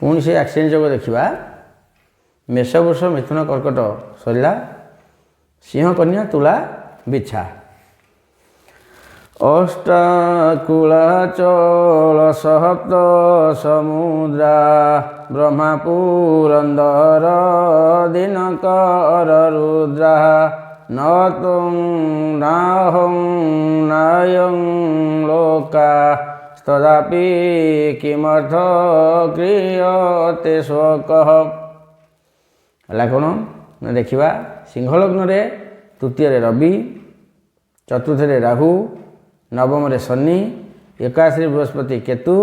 ପୁଣି ସେ ଆକ୍ସିଡେଣ୍ଟ ଯୋଗ ଦେଖିବା ମେଷ ବୃଷ ମିଥୁନ କର୍କଟ ସରିଲା, ସିଂହ କନ୍ୟା ତୁଳା ବିଛା। ଅଷ୍ଟାକୁଳାଚଳ ସହପ୍ତ ସମୁଦ୍ରା ବ୍ରହ୍ମା ପୁରନ୍ଦର ଦିନକର ରୁଦ୍ରା ନତୁଂ ନାହଂ ନାୟଂ ଲୋକା ତଦାପି କିମର୍ଥ କ୍ରିୟତେ ଶୋକଃ। ହେଲା କ'ଣ ନା ଦେଖିବା ସିଂହ ଲଗ୍ନରେ ତୃତୀୟରେ ରବି, ଚତୁର୍ଥରେ ରାହୁ, ନବମରେ ଶନି, ଏକାଦଶରେ ବୃହସ୍ପତି କେତୁ,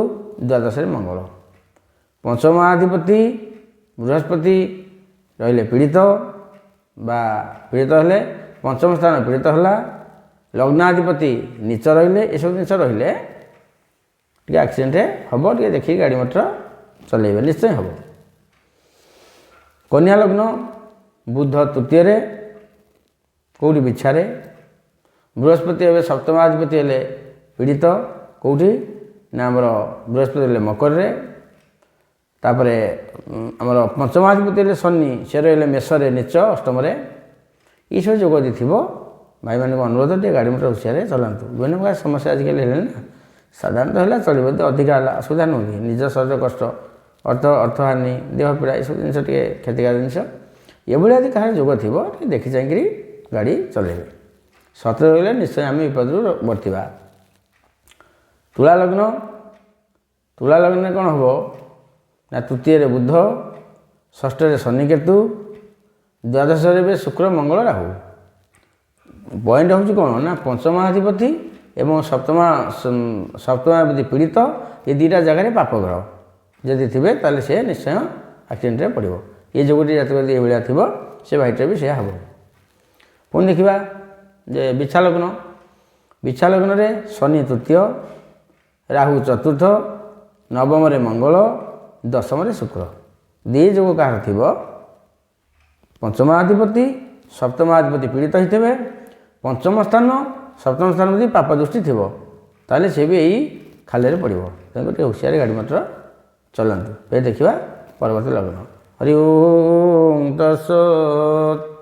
ଦ୍ୱାଦଶରେ ମଙ୍ଗଳ। ପଞ୍ଚମାଧିପତି ବୃହସ୍ପତି ରହିଲେ ପୀଡ଼ିତ ବା ପୀଡ଼ିତ ହେଲେ, ପଞ୍ଚମ ସ୍ଥାନ ପୀଡ଼ିତ ହେଲା। ଲଗ୍ନାଧିପତି ନୀଚ ରହିଲେ, ଏସବୁ ଜିନିଷ ରହିଲେ ଟିକେ ଆକ୍ସିଡେଣ୍ଟ ହେବ, ଟିକେ ଦେଖିକି ଗାଡ଼ି ମଟର ଚଲେଇବେ, ନିଶ୍ଚୟ ହେବ। କନ୍ୟା ଲଗ୍ନ ବୁଧ ତୃତୀୟରେ କେଉଁଠି ବିଛାରେ, ବୃହସ୍ପତି ଏବେ ସପ୍ତମାଧିପତି ହେଲେ ପୀଡ଼ିତ କେଉଁଠି ନା ଆମର ବୃହସ୍ପତି ହେଲେ ମକରରେ, ତାପରେ ଆମର ପଞ୍ଚମାଧିପତି ହେଲେ ଶନି, ସେ ରହିଲେ ମେଷରେ ନୀଚ ଅଷ୍ଟମରେ। ଏଇସବୁ ଯୋଗ ଯଦି ଥିବ ଭାଇମାନଙ୍କୁ ଅନୁରୋଧ ଟିକେ ଗାଡ଼ି ମଟର ହୁସିଆରେ ଚଲାନ୍ତୁ। ବିଭିନ୍ନ ପ୍ରକାର ସମସ୍ୟା ଆଜିକାଲି ହେଲେଣି ନା, ସାଧାରଣତଃ ହେଲା ଚଳିବ, ଯଦି ଅଧିକା ହେଲା ଅସୁବିଧା ନୁହେଁ କି, ନିଜ ଶରୀର କଷ୍ଟ, ଅର୍ଥହାନି, ଦେହ ପୀଡ଼ା, ଏସବୁ ଜିନିଷ ଟିକେ କ୍ଷତିକାର ଜିନିଷ। ଏଭଳିଆ ଯଦି କାହାର ଯୋଗ ଥିବ ଟିକେ ଦେଖି ଚାହିଁକିରି ଗାଡ଼ି ଚଲେଇବେ, ସତର୍କ ରହିଲେ ନିଶ୍ଚୟ ଆମେ ବିପଦରୁ ବର୍ତ୍ତିବା। ତୁଳା ଲଗ୍ନ, ତୁଳା ଲଗ୍ନରେ କ'ଣ ହେବ ନା ତୃତୀୟରେ ବୁଧ, ଷଷ୍ଠରେ ଶନି କେତୁ, ଦ୍ୱାଦଶରେ ବି ଶୁକ୍ର ମଙ୍ଗଳ ରାହୁ। ପଏଣ୍ଟ ହେଉଛି କ'ଣ ନା ପଞ୍ଚମାଧିପତି ଏବଂ ସପ୍ତମାଧିପତି ପୀଡ଼ିତ, ଏ ଦୁଇଟା ଜାଗାରେ ପାପ ଗ୍ରହ ଯଦି ଥିବେ ତାହେଲେ ସେ ନିଶ୍ଚୟ ଆକ୍ସିଡେଣ୍ଟରେ ପଡ଼ିବ। ଏ ଯୋଗଟି ଜାତକ ଯଦି ଏଭଳିଆ ଥିବ ସେ ଭାଇଟିରେ ବି ସେୟା ହେବ। ପୁଣି ଦେଖିବା ଯେ ବିଛା ଲଗ୍ନ, ବିଛା ଲଗ୍ନରେ ଶନି ତୃତୀୟ, ରାହୁ ଚତୁର୍ଥ, ନବମରେ ମଙ୍ଗଳ, ଦଶମରେ ଶୁକ୍ର। ଦୁଇ ଯୋଗ କାହାର ଥିବ, ପଞ୍ଚମାଧିପତି ସପ୍ତମାଧିପତି ପୀଡ଼ିତ ହୋଇଥିବେ, ପଞ୍ଚମ ସ୍ଥାନ ସପ୍ତମ ସ୍ଥାନ ଯଦି ପାପ ଦୃଷ୍ଟି ଥିବ ତାହେଲେ ସେ ବି ଏଇ ଖାଲରେ ପଡ଼ିବ। ତେଣୁ ଟିକେ ହୁସିଆରେ ଗାଡ଼ି ମଟର ଚଲାନ୍ତୁ। ଏ ଦେଖିବା ପରବର୍ତ୍ତୀ ଲଗ୍ନ। ହରି ଓମ୍ ତତ୍ସତ୍।